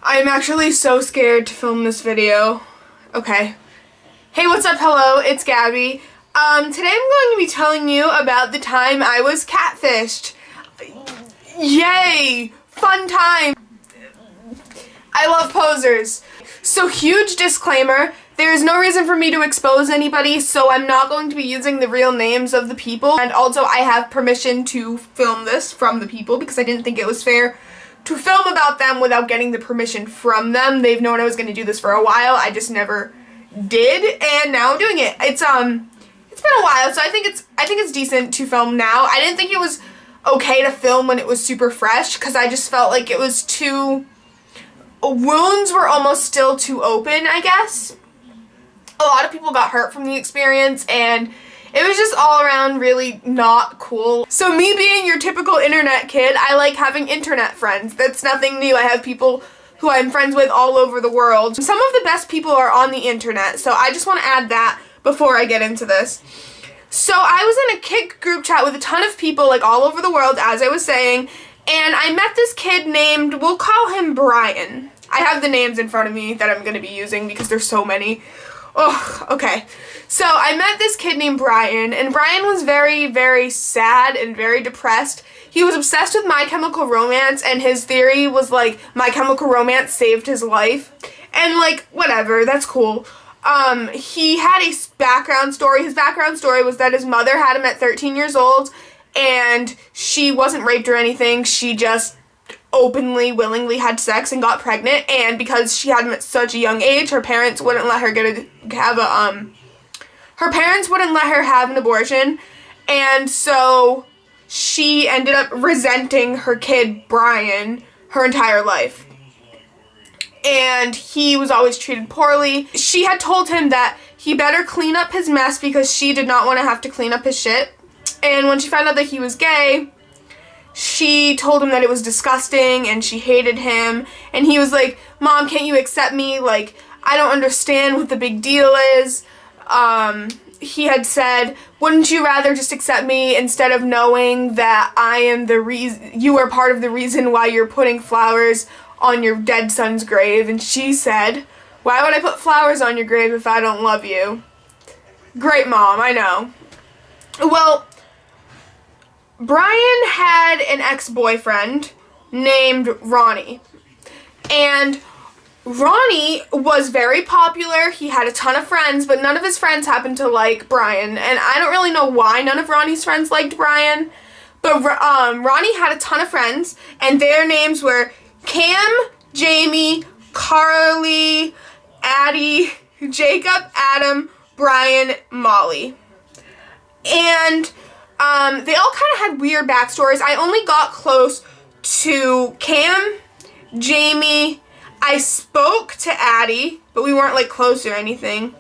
I'm actually so scared to film this video. Okay. Hey, what's up? Hello, it's Gabby. Today I'm going to be telling you about the time I was catfished. Yay! Fun time! I love posers. So, huge disclaimer, there is no reason for me to expose anybody, so I'm not going to be using the real names of the people. And also, I have permission to film this from the people because I didn't think it was fair to film about them without getting the permission from them. They've known I was going to do this for a while. I just never did, and now I'm doing it. It's been a while, so I think it's decent to film now. I didn't think it was okay to film when it was super fresh because I just felt like it was too... wounds were almost still too open, I guess. A lot of people got hurt from the experience, and it was just all around really not cool. So me being your typical internet kid, I like having internet friends. That's nothing new. I have people who I'm friends with all over the world. Some of the best people are on the internet, so I just want to add that before I get into this. So I was in a kid group chat with a ton of people like all over the world, as I was saying, and I met this kid named, we'll call him Brian. I have the names in front of me that I'm going to be using because there's so many. Oh, okay. So I met this kid named Brian, and Brian was very, very sad and very depressed. He was obsessed with My Chemical Romance, and his theory was like My Chemical Romance saved his life. And like, whatever, that's cool. He had a background story. His background story was that his mother had him at 13 years old, and she wasn't raped or anything. She just openly, willingly had sex and got pregnant, and because she had him at such a young age, her parents wouldn't let her have an abortion, and so she ended up resenting her kid, Brian, her entire life. And he was always treated poorly. She had told him that he better clean up his mess because she did not want to have to clean up his shit. And when she found out that he was gay, she told him that it was disgusting and she hated him. And he was like, "Mom, can't you accept me? Like, I don't understand what the big deal is." He had said, "Wouldn't you rather just accept me instead of knowing that I am the reason, you are part of the reason why you're putting flowers on your dead son's grave?" And she said, "Why would I put flowers on your grave if I don't love you?" Great mom, I know. Well, Brian had an ex-boyfriend named Ronnie, and Ronnie was very popular. He had a ton of friends, but none of his friends happened to like Brian, and I don't really know why none of Ronnie's friends liked Brian, but Ronnie had a ton of friends, and their names were Cam, Jamie, Carly, Addie, Jacob, Adam, Brian, Molly. And they all kind of had weird backstories. I only got close to Cam, Jamie. I spoke to Addie, but we weren't like close or anything.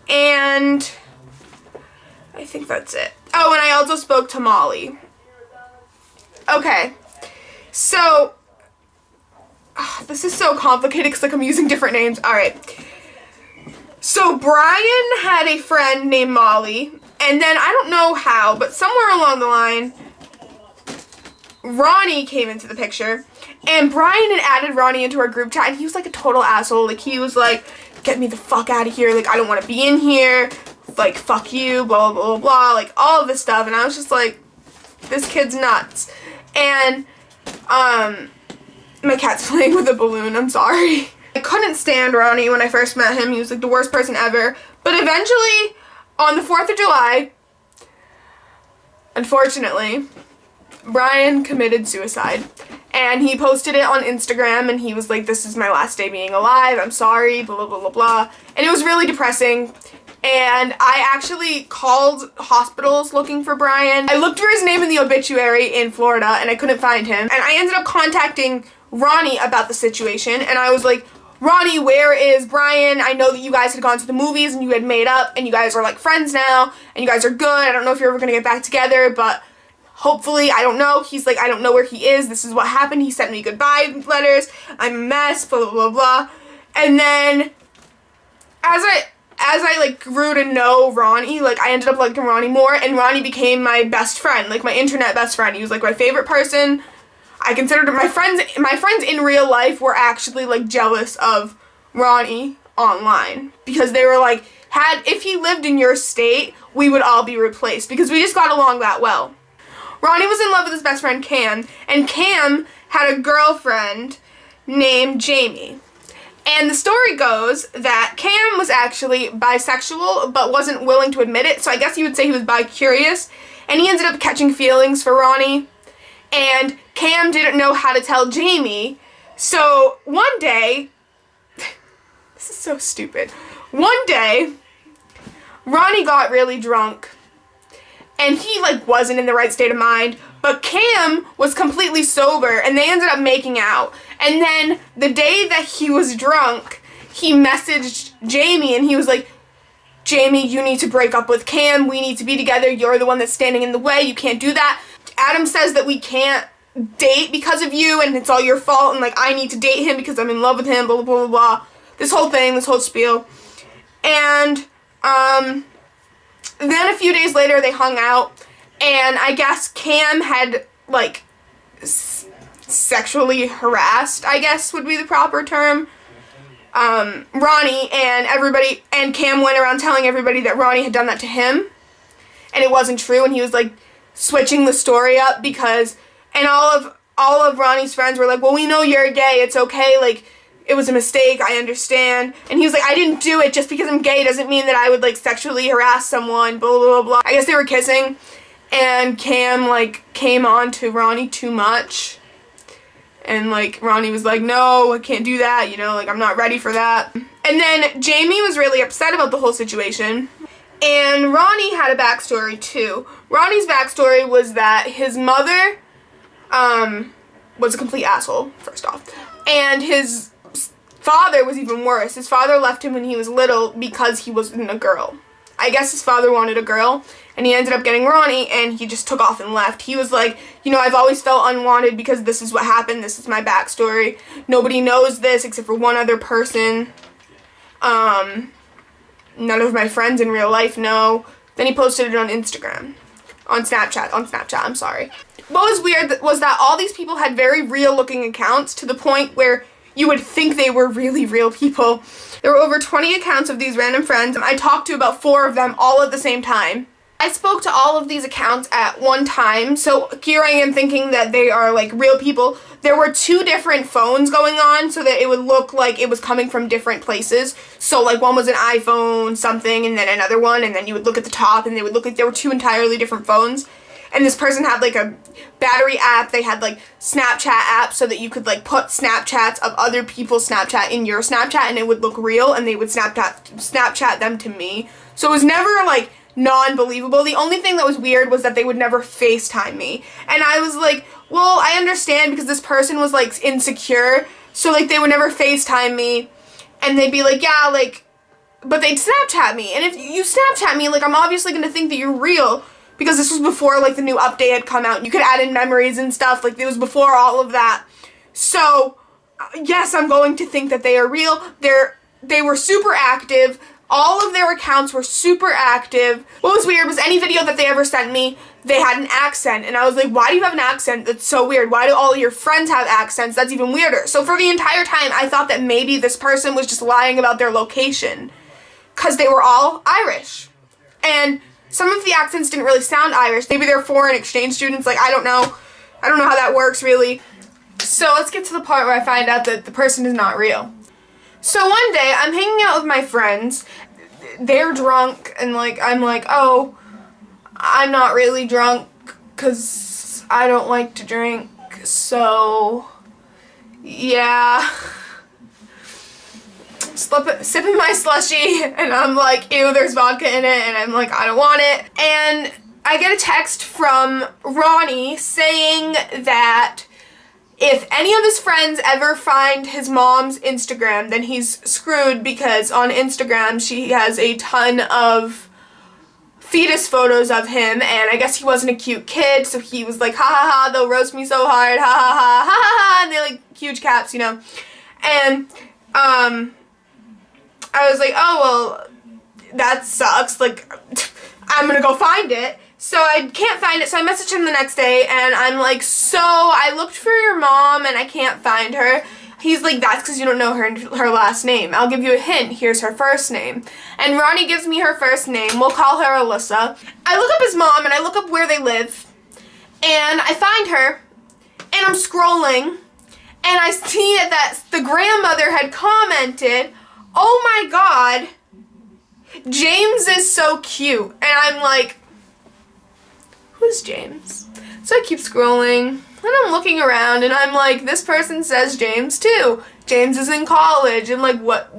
And I think that's it. Oh, and I also spoke to Molly. Okay. So, this is so complicated because like I'm using different names. Alright. So Brian had a friend named Molly, and then I don't know how, but somewhere along the line, Ronnie came into the picture, and Brian had added Ronnie into our group chat, and he was like a total asshole. Like, he was like, "Get me the fuck out of here, like, I don't want to be in here, like, fuck you, blah, blah, blah, blah," like, all of this stuff, and I was just like, this kid's nuts. And, my cat's playing with a balloon, I'm sorry. I couldn't stand Ronnie when I first met him. He was like the worst person ever. But eventually, on the 4th of July, unfortunately, Brian committed suicide. And he posted it on Instagram, and he was like, "This is my last day being alive, I'm sorry, blah, blah, blah, blah." And it was really depressing. And I actually called hospitals looking for Brian. I looked for his name in the obituary in Florida, and I couldn't find him. And I ended up contacting Ronnie about the situation, and I was like, "Ronnie, where is Brian? I know that you guys had gone to the movies and you had made up and you guys are like friends now and you guys are good. I don't know if you're ever gonna get back together, but hopefully, I don't know." He's like, "I don't know where he is. This is what happened. He sent me goodbye letters. I'm a mess, blah, blah, blah, blah." And then as I like grew to know Ronnie, like I ended up liking Ronnie more, and Ronnie became my best friend, like my internet best friend. He was like my favorite person. I considered my friends in real life were actually like jealous of Ronnie online because they were like, if he lived in your state, we would all be replaced because we just got along that well. Ronnie was in love with his best friend Cam, and Cam had a girlfriend named Jamie. And the story goes that Cam was actually bisexual but wasn't willing to admit it, so I guess you would say he was bi-curious, and he ended up catching feelings for Ronnie, and Cam didn't know how to tell Jamie, so one day, this is so stupid, one day, Ronnie got really drunk, and he like wasn't in the right state of mind, but Cam was completely sober, and they ended up making out. And then the day that he was drunk, he messaged Jamie, and he was like, Jamie, you need to break up with Cam. We need to be together. You're the one that's standing in the way. You can't do that. Adam says that we can't date because of you, and it's all your fault, and like I need to date him because I'm in love with him, blah, blah, blah, blah, blah. This whole thing, this whole spiel. And then a few days later, they hung out, and I guess Cam had, like, sexually harassed, I guess would be the proper term, Ronnie, and everybody, and Cam went around telling everybody that Ronnie had done that to him, and it wasn't true, and he was, like, switching the story up because, and all of Ronnie's friends were like, well, we know you're gay, it's okay, like, it was a mistake, I understand. And he was like, I didn't do it, just because I'm gay doesn't mean that I would like sexually harass someone, blah, blah, blah, blah. I guess they were kissing, and Cam like came on to Ronnie too much. And like Ronnie was like, no, I can't do that, you know, like I'm not ready for that. And then Jamie was really upset about the whole situation. And Ronnie had a backstory too. Ronnie's backstory was that his mother was a complete asshole, first off. And his father was even worse. His father left him when he was little because he wasn't a girl. I guess his father wanted a girl, and he ended up getting Ronnie, and he just took off and left. He was like, you know, I've always felt unwanted because this is what happened. This is my backstory. Nobody knows this except for one other person. None of my friends in real life know. Then he posted it on Instagram. On Snapchat, I'm sorry. What was weird was that all these people had very real-looking accounts to the point where you would think they were really real people. There were over 20 accounts of these random friends. I talked to about 4 of them all at the same time. I spoke to all of these accounts at one time, so here I am thinking that they are like real people. There were 2 different phones going on so that it would look like it was coming from different places. So like one was an iPhone something and then another one, and then you would look at the top and they would look like there were 2 entirely different phones. And this person had like a battery app, they had like Snapchat apps so that you could like put Snapchats of other people's Snapchat in your Snapchat and it would look real, and they would Snapchat them to me. So it was never like non-believable. The only thing that was weird was that they would never FaceTime me. And I was like, well, I understand because this person was like insecure, so like they would never FaceTime me, and they'd be like, yeah, like, but they'd Snapchat me. And if you Snapchat me, like I'm obviously gonna think that you're real. Because this was before, like, the new update had come out. You could add in memories and stuff. Like, it was before all of that. So, yes, I'm going to think that they are real. They were super active. All of their accounts were super active. What was weird was any video that they ever sent me, they had an accent. And I was like, why do you have an accent? That's so weird. Why do all of your friends have accents? That's even weirder. So, for the entire time, I thought that maybe this person was just lying about their location. Because they were all Irish. And some of the accents didn't really sound Irish. Maybe they're foreign exchange students. Like, I don't know. I don't know how that works, really. So let's get to the part where I find out that the person is not real. So one day, I'm hanging out with my friends. They're drunk, and, like, I'm like, oh, I'm not really drunk because I don't like to drink. So, yeah. Sipping my slushie, and I'm like, ew, there's vodka in it, and I'm like, I don't want it. And I get a text from Ronnie saying that if any of his friends ever find his mom's Instagram, then he's screwed because on Instagram she has a ton of fetus photos of him, and I guess he wasn't a cute kid, so he was like, ha ha ha, they'll roast me so hard, ha ha ha, ha ha ha, and they like huge caps, you know. And I was like, oh, well, that sucks, like, I'm gonna go find it. So I can't find it, so I messaged him the next day, and I'm like, so I looked for your mom, and I can't find her. He's like, that's because you don't know her last name. I'll give you a hint. Here's her first name. And Ronnie gives me her first name. We'll call her Alyssa. I look up his mom, and I look up where they live, and I find her, and I'm scrolling, and I see that the grandmother had commented, oh my god, James is so cute. And I'm like, who's James? So I keep scrolling, and I'm looking around, and I'm like, this person says James too. James is in college. And like, what?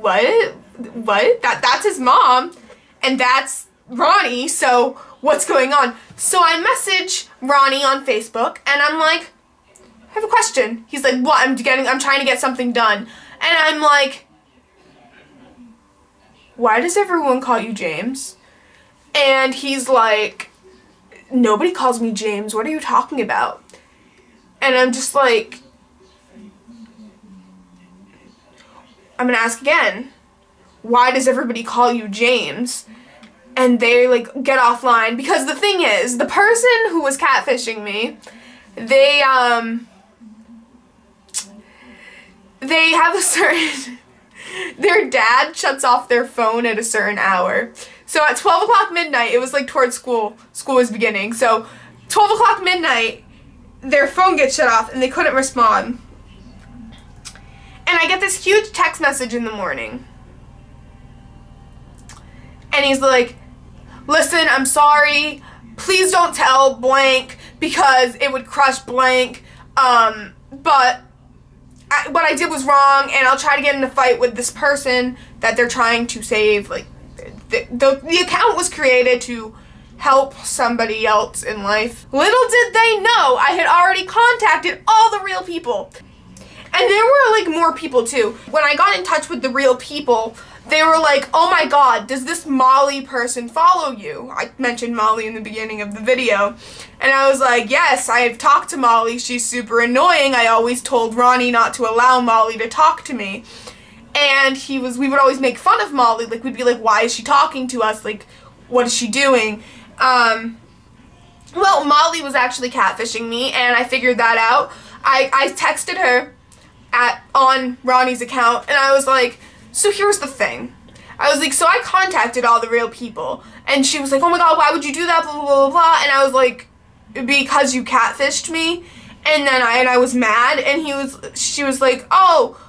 That's his mom, and that's Ronnie, so what's going on? So I message Ronnie on Facebook, and I'm like, I have a question. He's like, what? I'm trying to get something done. And I'm like, why does everyone call you James? And he's like, nobody calls me James. What are you talking about? And I'm just like, I'm gonna ask again. Why does everybody call you James? And they like get offline, because the thing is, the person who was catfishing me, they have a certain, their dad shuts off their phone at a certain hour. So at 12 o'clock midnight, it was like towards school was beginning. So 12 o'clock midnight, their phone gets shut off and they couldn't respond. And I get this huge text message in the morning. And he's like, listen, I'm sorry. Please don't tell blank because it would crush blank. But what I did was wrong, and I'll try to get in a fight with this person that they're trying to save. Like, the account was created to help somebody else in life. Little did they know I had already contacted all the real people. And there were like more people too. When I got in touch with the real people, they were like, oh my god, does this Molly person follow you? I mentioned Molly in the beginning of the video. And I was like, yes, I've talked to Molly. She's super annoying. I always told Ronnie not to allow Molly to talk to me. And we would always make fun of Molly. Like, we'd be like, why is she talking to us? Like, what is she doing? Well, Molly was actually catfishing me, and I figured that out. I texted her on Ronnie's account, and I was like, so here's the thing. I was like, so I contacted all the real people, and she was like, oh my god, why would you do that, blah, blah, blah, blah, and I was like, because you catfished me, and then I was mad, and she was like, oh,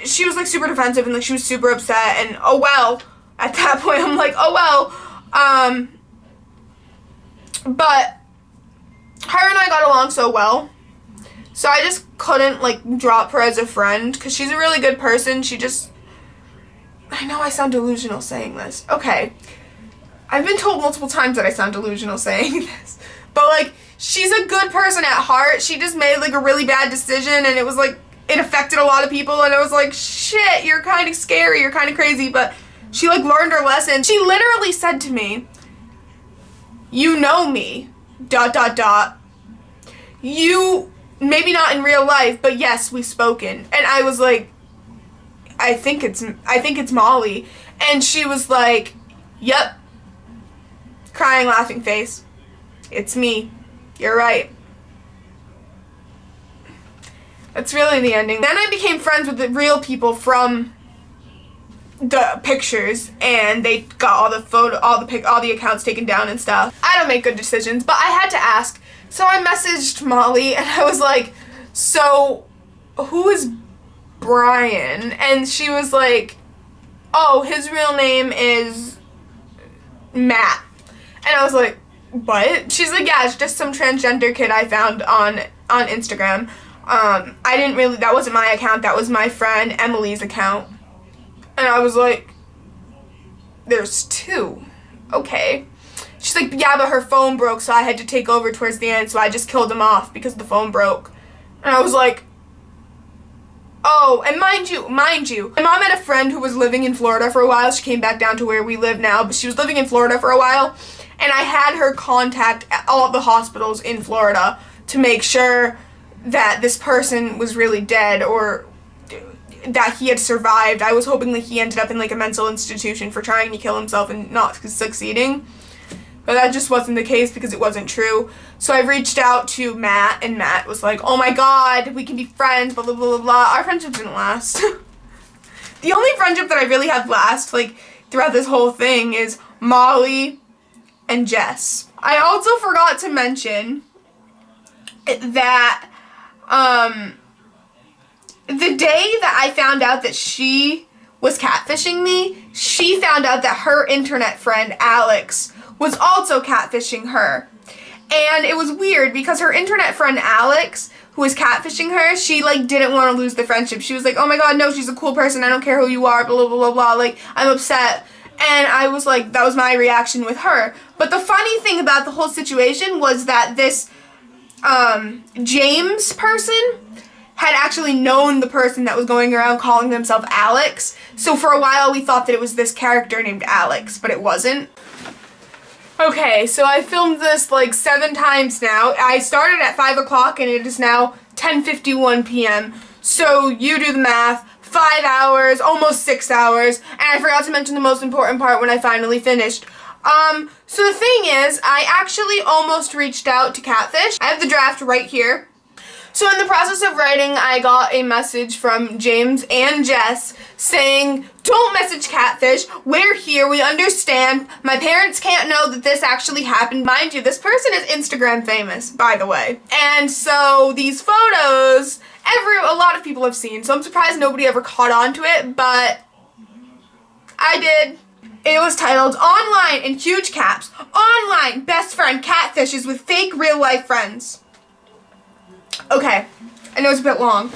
she was like super defensive, and like she was super upset, and oh well, at that point, I'm like, oh well, but her and I got along so well, so I just couldn't like drop her as a friend, because she's a really good person. I know I sound delusional saying this. Okay, I've been told multiple times that I sound delusional saying this, but like, she's a good person at heart. She just made like a really bad decision, and it was like, it affected a lot of people, and I was like, shit, you're kind of scary, you're kind of crazy, but she like learned her lesson. She literally said to me, you know me, ... You, maybe not in real life, but yes, we've spoken. And I was like, I think it's Molly. And she was like, yep. Crying, laughing face. It's me. You're right. That's really the ending. Then I became friends with the real people from the pictures, and they got all the accounts taken down and stuff. I don't make good decisions, but I had to ask. So I messaged Molly, and I was like, so who is Brian? And she was like, oh, his real name is Matt. And I was like, what? She's like, yeah, it's just some transgender kid I found on Instagram. That wasn't my account, that was my friend Emily's account. And I was like, there's two. Okay. She's like, yeah, but her phone broke, so I had to take over towards the end, so I just killed him off because the phone broke. And I was like, oh, and mind you, my mom had a friend who was living in Florida for a while. She came back down to where we live now, but she was living in Florida for a while, and I had her contact all of the hospitals in Florida to make sure that this person was really dead or that he had survived. I was hoping that he ended up in like a mental institution for trying to kill himself and not succeeding. But that just wasn't the case because it wasn't true. So I reached out to Matt, and Matt was like, oh my god, we can be friends, blah, blah, blah, blah, blah. Our friendship didn't last. The only friendship that I really have last, like, throughout this whole thing is Molly and Jess. I also forgot to mention that, the day that I found out that she was catfishing me, she found out that her internet friend, Alex, was also catfishing her. And it was weird because her internet friend, Alex, who was catfishing her, she, like, didn't want to lose the friendship. She was like, oh my god, no, she's a cool person, I don't care who you are, blah, blah, blah, blah, like, I'm upset. And I was like, that was my reaction with her. But the funny thing about the whole situation was that this, James person had actually known the person that was going around calling themselves Alex. So for a while we thought that it was this character named Alex, but it wasn't. Okay, so I filmed this like 7 times now. I started at 5 o'clock and it is now 10:51 p.m. So you do the math. 5 hours, almost 6 hours. And I forgot to mention the most important part when I finally finished. So the thing is, I actually almost reached out to Catfish. I have the draft right here. So in the process of writing, I got a message from James and Jess saying, don't message Catfish, we're here, we understand, my parents can't know that this actually happened. Mind you, this person is Instagram famous, by the way. And so these photos, a lot of people have seen, so I'm surprised nobody ever caught on to it, but I did. It was titled, online, in huge caps, online best friend catfishes with fake real life friends. Okay, I know it's a bit long.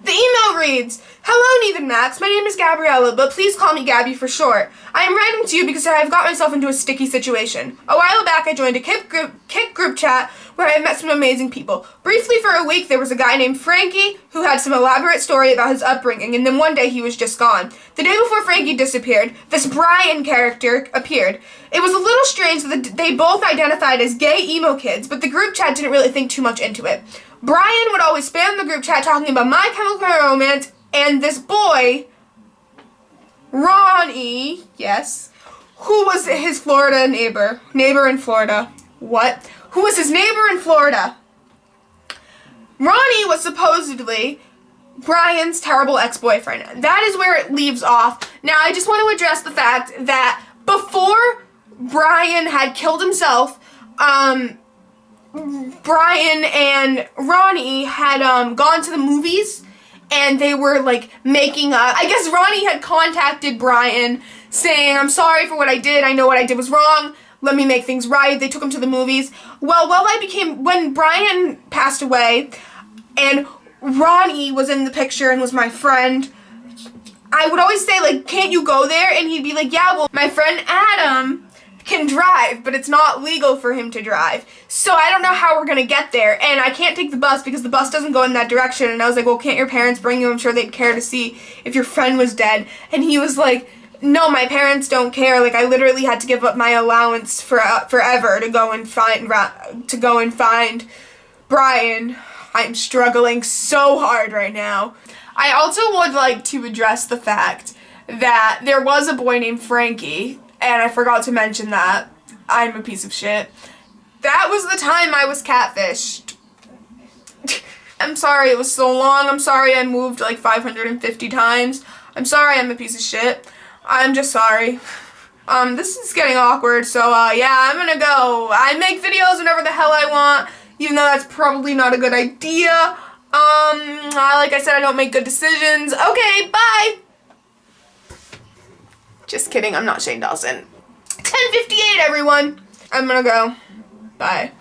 The email reads, hello Neve and Max, my name is Gabriella, but please call me Gabby for short. I am writing to you because I have got myself into a sticky situation. A while back I joined a Kik group chat where I met some amazing people. Briefly for a week there was a guy named Frankie who had some elaborate story about his upbringing, and then one day he was just gone. The day before Frankie disappeared, this Brian character appeared. It was a little strange that they both identified as gay emo kids, but the group chat didn't really think too much into it. Brian would always spam the group chat talking about My Chemical Romance, and this boy, Ronnie, yes, who was his Florida neighbor in Florida. What? Who was his neighbor in Florida? Ronnie was supposedly Brian's terrible ex-boyfriend. That is where it leaves off. Now, I just want to address the fact that before Brian had killed himself, Brian and Ronnie had gone to the movies and they were like making up. I guess Ronnie had contacted Brian saying, I'm sorry for what I did. I know what I did was wrong. Let me make things right. They took him to the movies. Well, when Brian passed away and Ronnie was in the picture and was my friend, I would always say, like, can't you go there? And he'd be like, yeah, well, my friend Adam can drive, but it's not legal for him to drive. So I don't know how we're gonna get there, and I can't take the bus because the bus doesn't go in that direction. And I was like, well, can't your parents bring you? I'm sure they'd care to see if your friend was dead. And he was like, no, my parents don't care. Like, I literally had to give up my allowance forever to go and find Brian. I'm struggling so hard right now. I also would like to address the fact that there was a boy named Frankie, and I forgot to mention that. I'm a piece of shit. That was the time I was catfished. I'm sorry it was so long. I'm sorry I moved like 550 times. I'm sorry I'm a piece of shit. I'm just sorry. This is getting awkward, so yeah, I'm gonna go. I make videos whenever the hell I want, even though that's probably not a good idea. Like I said, I don't make good decisions. Okay, bye! Just kidding, I'm not Shane Dawson. 10:58, everyone. I'm gonna go. Bye.